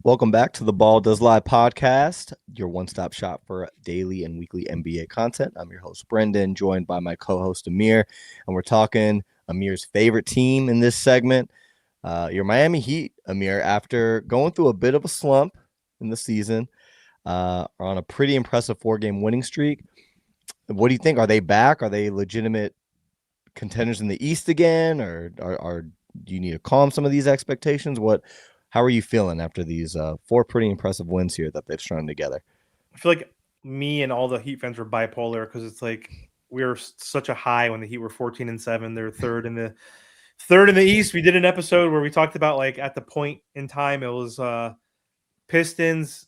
Welcome back to the Ball Does Lie podcast, your one-stop shop for daily and weekly NBA content. I'm your host, Brendan, joined by my co-host, Amir, and we're talking Amir's favorite team in this segment, your Miami Heat, Amir, after going through a bit of a slump in the season, are on a pretty impressive four-game winning streak. What do you think? Are they back? Are they legitimate contenders in the East again, or do you need to calm some of these expectations? How are you feeling after these four pretty impressive wins here that they've strung together? I feel like me and all the Heat fans were bipolar because it's like we were such a high when the Heat were 14-7. They're third in the East. We did an episode where we talked about like at the point in time it was Pistons,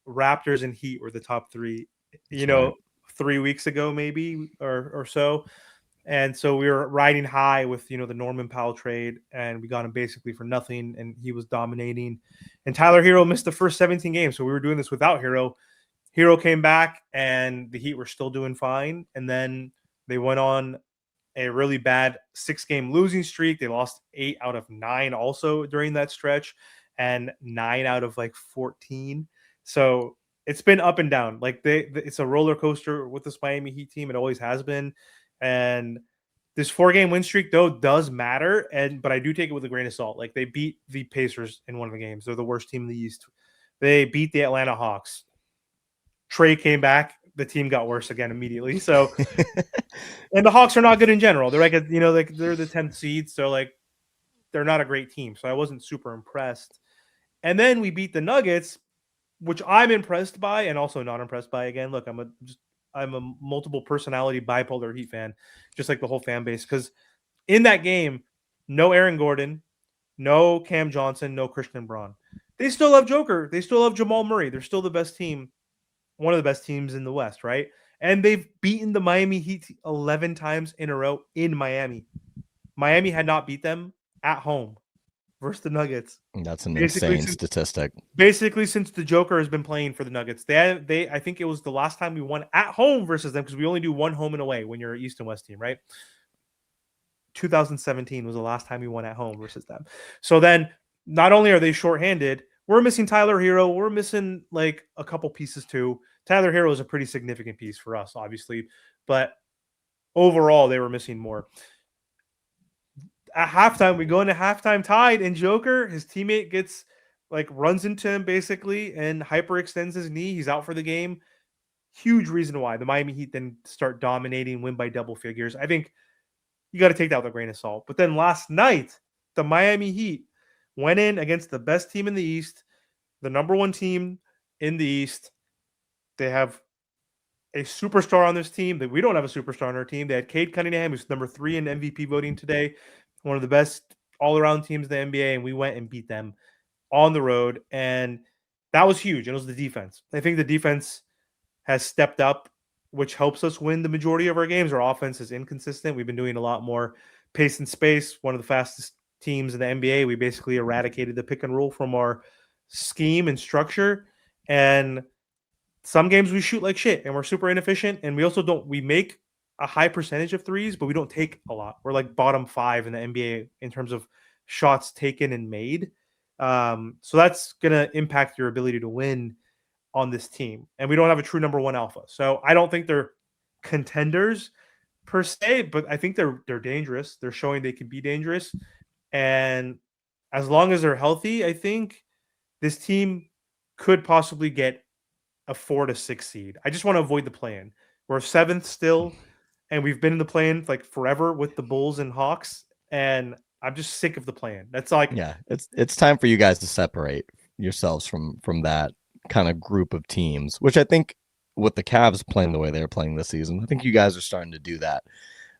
Raptors, and Heat were the top three. That's right. 3 weeks ago maybe or so. And so we were riding high with, the Norman Powell trade, and we got him basically for nothing, and he was dominating. And Tyler Hero missed the first 17 games, so we were doing this without Hero. Hero came back, and the Heat were still doing fine. And then they went on a really bad 6-game losing streak. They lost 8 out of 9 also during that stretch, and 9 out of like 14. So it's been up and down. Like it's a roller coaster with this Miami Heat team. It always has been. And this 4-game win streak though does matter, but I do take it with a grain of salt. Like they beat the Pacers in one of the games. They're the worst team in the East. They beat the Atlanta Hawks. Trey came back. The team got worse again immediately. So, and the Hawks are not good in general. They're like they're the 10th seed, so like they're not a great team. So I wasn't super impressed. And then we beat the Nuggets, which I'm impressed by and also not impressed by. Again, look, I'm a multiple personality bipolar Heat fan, just like the whole fan base. Because in that game, no Aaron Gordon, no Cam Johnson, no Christian Braun. They still have Joker. They still have Jamal Murray. They're still the best team, one of the best teams in the West, right? And they've beaten the Miami Heat 11 times in a row in Miami. Miami had not beat them at home versus the Nuggets. That's an Basically, insane since statistic. since the Joker has been playing for the Nuggets. They I think it was the last time we won at home versus them, because we only do one home and away when you're an East and West team, right? 2017 was the last time we won at home versus them. So then not only are they shorthanded, we're missing Tyler Hero. We're missing like a couple pieces too. Tyler Hero is a pretty significant piece for us, obviously, but overall they were missing more. At halftime, we go into halftime tied, and Joker, his teammate, runs into him basically and hyperextends his knee. He's out for the game. Huge reason why the Miami Heat then start dominating, win by double figures. I think you got to take that with a grain of salt. But then last night, the Miami Heat went in against the best team in the East, the number one team in the East. They have a superstar on this team. We don't have a superstar on our team. They had Cade Cunningham, who's number 3 in MVP voting today, one of the best all-around teams in the NBA, and we went and beat them on the road, and that was huge. And it was the defense. I think the defense has stepped up, which helps us win the majority of our games. Our offense is inconsistent. We've been doing a lot more pace and space, one of the fastest teams in the NBA. We basically eradicated the pick and roll from our scheme and structure, and some games we shoot like shit and we're super inefficient, and we make a high percentage of threes, but we don't take a lot. We're like bottom 5 in the NBA in terms of shots taken and made. So that's going to impact your ability to win on this team. And we don't have a true number 1 alpha. So I don't think they're contenders per se, but I think they're dangerous. They're showing they can be dangerous. And as long as they're healthy, I think this team could possibly get a 4 to 6 seed. I just want to avoid the play-in. We're 7th still, and we've been in the play-in like forever with the Bulls and Hawks, and I'm just sick of the play-in. That's like, Yeah, it's time for you guys to separate yourselves from that kind of group of teams, which I think with the Cavs playing the way they're playing this season, I think you guys are starting to do that.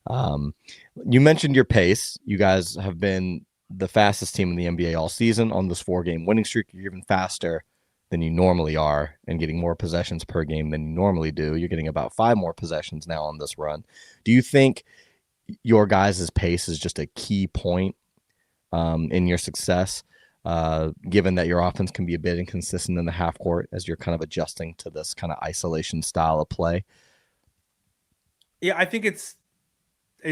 You mentioned your pace. You guys have been the fastest team in the NBA all season on this 4-game winning streak. You're even faster than you normally are and getting more possessions per game than you normally do. You're getting about 5 more possessions now on this run. Do you think your guys' pace is just a key point in your success, given that your offense can be a bit inconsistent in the half court as you're kind of adjusting to this kind of isolation style of play? Yeah, I think it's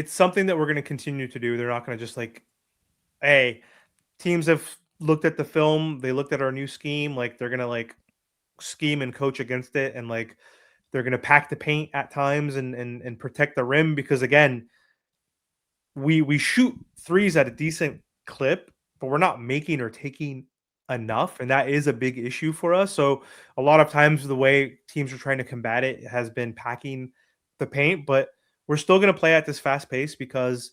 something that we're going to continue to do. They're not going to just like, hey, teams have looked at the film, they looked at our new scheme, like they're gonna like scheme and coach against it, and like they're gonna pack the paint at times and protect the rim because again, we shoot threes at a decent clip, but we're not making or taking enough, and that is a big issue for us. So a lot of times the way teams are trying to combat it has been packing the paint, but we're still going to play at this fast pace because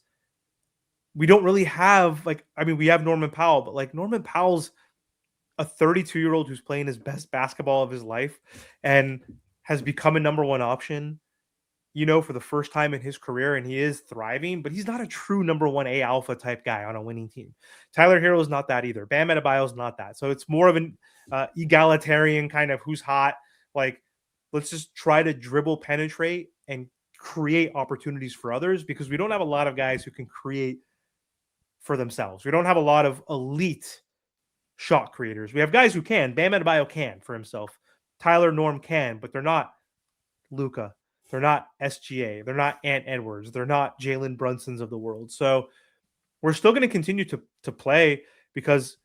we don't really have like I mean we have Norman Powell, but like Norman Powell's a 32-year-old who's playing his best basketball of his life and has become a number one option, you know, for the first time in his career, and he is thriving, but he's not a true number one A alpha type guy on a winning team. Tyler Hero is not that either. Bam Adebayo is not that. So it's more of an egalitarian kind of who's hot. Like, let's just try to dribble, penetrate, and create opportunities for others because we don't have a lot of guys who can create for themselves. We don't have a lot of elite shot creators. We have guys who can. Bam Adebayo can for himself. Tyler Norm can, but they're not Luca. They're not SGA. They're not Ant Edwards. They're not Jalen Brunsons of the world. So we're still going to continue to play because,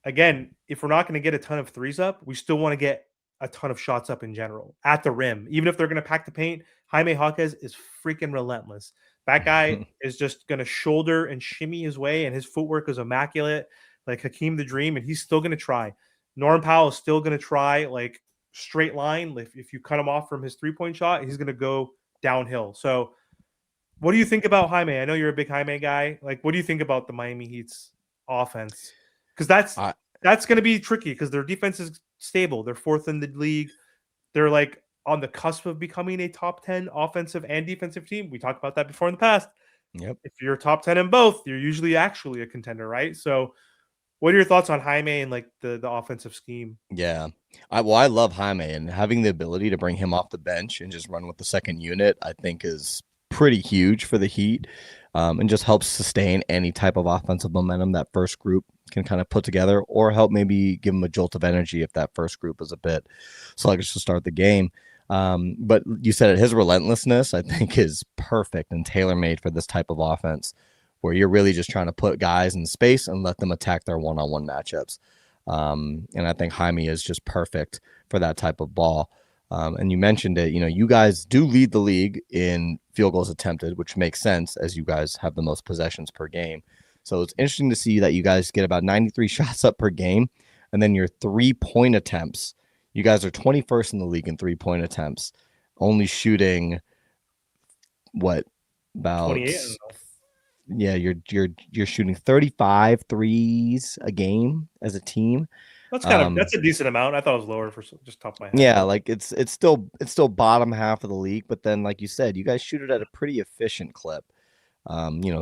again, if we're not going to get a ton of threes up, we still want to get a ton of shots up in general at the rim. Even if they're going to pack the paint, Jaime Jaquez is freaking relentless. That guy is just going to shoulder and shimmy his way, and his footwork is immaculate, like Hakeem the Dream, and he's still going to try. Norm Powell is still going to try, like straight line. If you cut him off from his 3-point shot, he's going to go downhill. So, what do you think about Jaime? I know you're a big Jaime guy. Like, what do you think about the Miami Heat's offense? Because that's going to be tricky because their defense is stable. They're fourth in the league. They're like on the cusp of becoming a top 10 offensive and defensive team. We talked about that before in the past. Yep. If you're top 10 in both, you're usually actually a contender, right? So, what are your thoughts on Jaime and like the offensive scheme? Yeah. I love Jaime, and having the ability to bring him off the bench and just run with the second unit, I think is pretty huge for the Heat, and just helps sustain any type of offensive momentum that first group can kind of put together, or help maybe give them a jolt of energy if that first group is a bit sluggish to start the game. But you said it, his relentlessness, I think, is perfect and tailor-made for this type of offense, where you're really just trying to put guys in space and let them attack their one-on-one matchups. And I think Jaime is just perfect for that type of ball. And you mentioned it, you guys do lead the league in field goals attempted, which makes sense as you guys have the most possessions per game. So it's interesting to see that you guys get about 93 shots up per game. And then your 3-point attempts, you guys are 21st in the league in 3-point attempts, only shooting what, about 28. yeah, you're shooting 35 threes a game as a team. That's a decent amount. I thought it was lower for just top of my head. Yeah, like it's still bottom half of the league, but then like you said, you guys shoot it at a pretty efficient clip.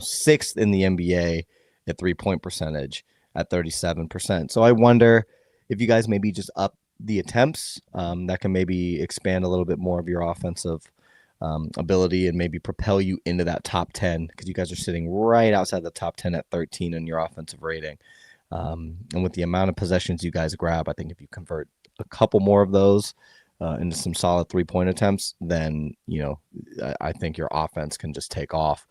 Sixth in the NBA at 3-point percentage at 37%. So I wonder if you guys maybe just up the attempts, that can maybe expand a little bit more of your offensive ability and maybe propel you into that top 10, because you guys are sitting right outside the top 10 at 13 in your offensive rating. And with the amount of possessions you guys grab, I think if you convert a couple more of those into some solid 3-point attempts, then, I think your offense can just take off.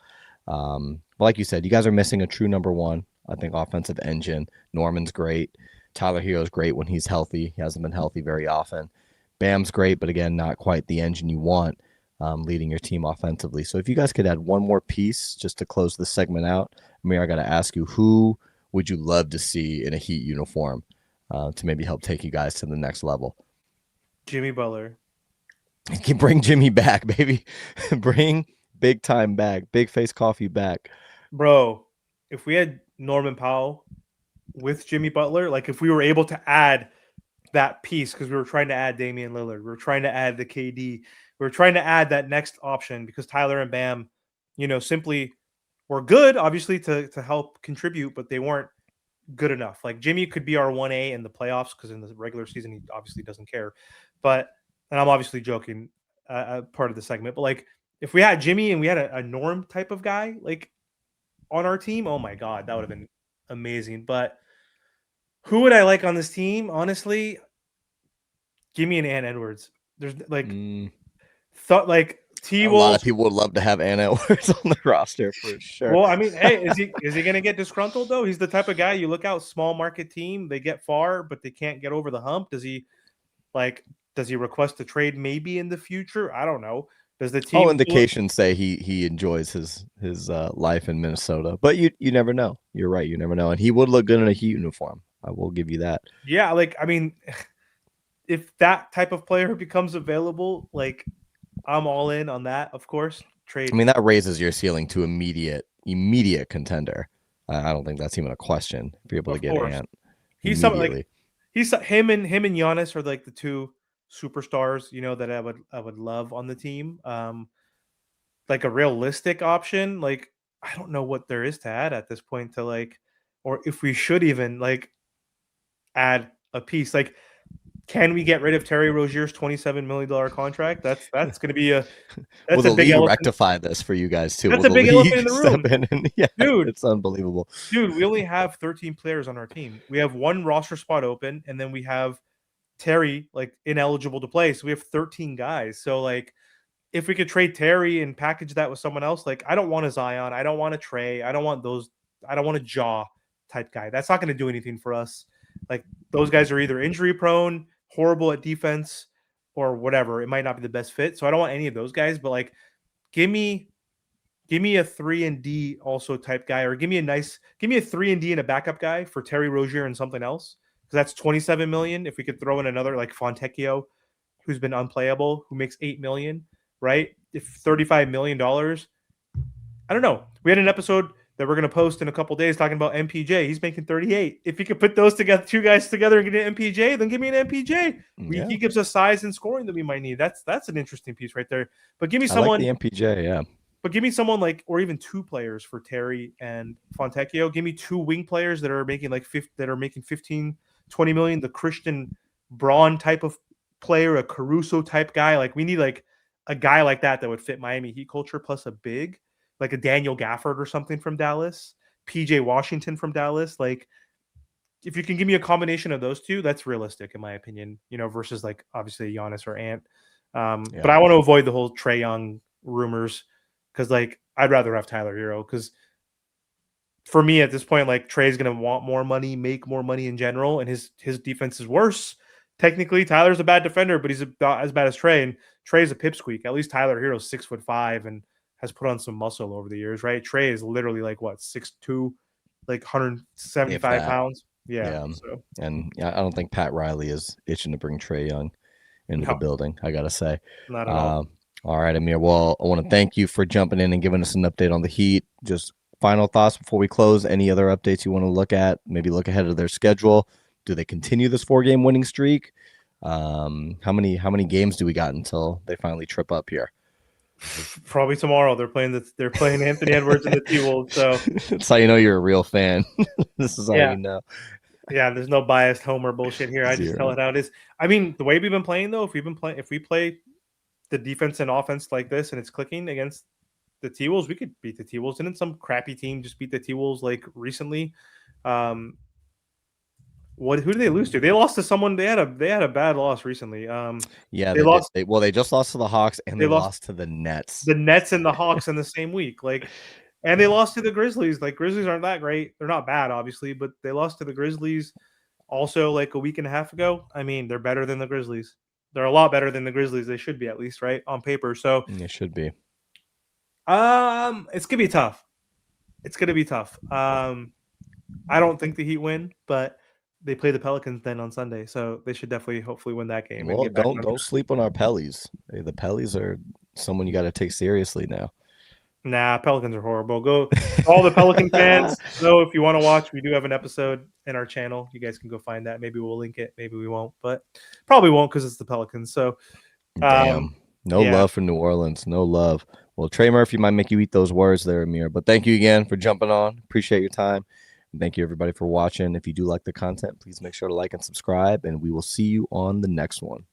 But like you said, you guys are missing a true number one, I think, offensive engine. Norman's great. Tyler Hero's great when he's healthy. He hasn't been healthy very often. Bam's great, but again, not quite the engine you want, leading your team offensively. So if you guys could add one more piece just to close this segment out, Amir, I got to ask you, who would you love to see in a Heat uniform to maybe help take you guys to the next level? Jimmy Butler. Bring Jimmy back, baby. Bring big time back. Big face coffee back. Bro, if we had Norman Powell with Jimmy Butler, like if we were able to add that piece, because we were trying to add Damian Lillard, we were trying to add the KD, we were trying to add that next option because Tyler and Bam, simply were good, obviously, to help contribute, but they weren't good enough. Like Jimmy could be our 1A in the playoffs because in the regular season, he obviously doesn't care. But, and I'm obviously joking, part of the segment, but like if we had Jimmy and we had a Norm type of guy, like on our team, oh my God, that would have been amazing. But who would I like on this team? Honestly, give me an Ant Edwards. There's like T A lot Wolves. of people would love to have Ant Edwards on the roster for sure. Well, I mean, hey, is he going to get disgruntled though? He's the type of guy you look out, small market team, they get far, but they can't get over the hump. Like does he request a trade maybe in the future? I don't know. Does the All team indications say he enjoys his life in Minnesota, but you never know. You're right, you never know, and he would look good in a Heat uniform. I will give you that. Yeah, like I mean, if that type of player becomes available, like I'm all in on that, of course. I Trade. mean, that raises your ceiling to immediate contender. I don't think that's even a question. If you're able to Of get course. Ant He's something like immediately. he's him and Giannis are like the two superstars, that I would love on the team. Like a realistic option, like I don't know what there is to add at this point to like, or if we should even like add a piece. Like, can we get rid of Terry Rozier's $27 million contract? That's going to be Will that's a the big league elephant. rectify this for you guys too? Will That's a the big elephant in league the step room, in? And yeah, dude. it's unbelievable. Dude, we only have 13 players on our team. We have one roster spot open, and then we have Terry like ineligible to play. So we have 13 guys. So like if we could trade Terry and package that with someone else, like I don't want a Zion, I don't want a Trey, I don't want those, I don't want a Jaw type guy. That's not going to do anything for us. Like those guys are either injury prone, horrible at defense, or whatever. It might not be the best fit. So I don't want any of those guys. But like, give me a 3 and D also type guy, or give me a 3 and D and a backup guy for Terry Rozier and something else. Because that's 27 million. If we could throw in another like Fontecchio, who's been unplayable, who makes 8 million, right? If $35 million, I don't know. We had an episode that we're gonna post in a couple days talking about MPJ. He's making 38. If you could put those together, two guys together, and get an MPJ, then give me an MPJ. Yeah, He gives us size and scoring that we might need. That's an interesting piece right there. But give me I like someone. the MPJ. Yeah, But give me someone like, or even two players for Terry and Fontecchio. Give me two wing players that are making like 15, 20 million. The Christian Braun type of player, a Caruso type guy. Like we need like a guy like that would fit Miami Heat culture, plus a big, like a Daniel Gafford or something from Dallas, PJ Washington from Dallas. Like if you can give me a combination of those two, that's realistic in my opinion, versus like obviously Giannis or Ant. yeah. But I want to avoid the whole Trae Young rumors. Because like I'd rather have Tyler Hero, because for me at this point, like Trey's gonna want more money, make more money in general, and his defense is worse. Technically, Tyler's a bad defender, but he's about as bad as Trey, and Trey's a pipsqueak. At least Tyler Hero's 6'5" and has put on some muscle over the years, right? Trey is literally like what 6'2", like If 175 that, pounds. Yeah. yeah, So and yeah, I don't think Pat Riley is itching to bring Trae Young into the no, building. I gotta say. not at all. Um, all right, Amir. Well, I want to thank you for jumping in and giving us an update on the Heat. Just final thoughts before we close. Any other updates you want to look at? Maybe look ahead of their schedule. Do they continue this 4-game winning streak? How many games do we got until they finally trip up here? Probably tomorrow. They're playing Anthony Edwards and the T-Wolves. So That's how you know you're a real fan. This is how yeah. you know. Yeah, there's no biased homer bullshit here. I just tell Zero. it how it is. I mean, the way we've been playing though, if we play the defense and offense like this and it's clicking against the T-Wolves, we could beat the T-Wolves. Didn't some crappy team just beat the T-Wolves like recently? Who did they lose to? They lost to someone. They had a bad loss recently. Yeah, They they did. lost They just lost to the Hawks and they they lost lost to the Nets. the Nets and the Hawks in the same week. Like, and they lost to the Grizzlies. Like Grizzlies aren't that great. They're not bad, obviously, but they lost to the Grizzlies also like a week and a half ago. I mean, they're better than the Grizzlies. They're a lot better than the Grizzlies. They should be, at least, right, on paper. So It should be. it's gonna be tough. It's gonna be tough. I don't think the Heat win, but they play the Pelicans then on Sunday, so they should definitely, hopefully, win that game and Well, get back on. don't sleep on our Pellies. The Pellies are someone you got to take seriously now. Nah, Pelicans are horrible. Go all the Pelican fans. So if you want to watch, we do have an episode in our channel. You guys can go find that. Maybe we'll link it. Maybe we won't, but probably won't because it's the Pelicans. So Damn. No yeah. love for New Orleans. No love. Well, Trey Murphy might make you eat those words there, Amir. But thank you again for jumping on. Appreciate your time. And thank you, everybody, for watching. If you do like the content, please make sure to like and subscribe, and we will see you on the next one.